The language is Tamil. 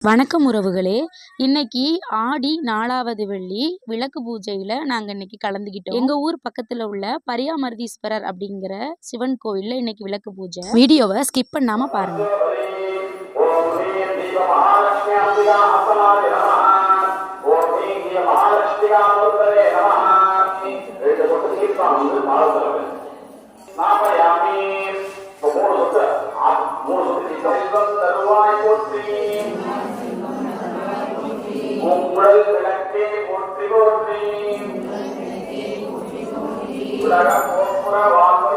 வணக்கம் உறவுகளே. இன்னைக்கு ஆடி 4வது வெள்ளி விளக்கு பூஜையில் நாங்கள் இன்னைக்கு கலந்துக்கிட்டோம். எங்கள் ஊர் பக்கத்தில் உள்ள பரியாமருதீஸ்வரர் அப்படிங்கிற சிவன் கோவிலில் இன்னைக்கு விளக்கு பூஜை. வீடியோவை ஸ்கிப் பண்ணாமல் பாருங்கள். உங்கள் விளக்கே போற்றி போற்றி உலக போக்குற வாழ்வு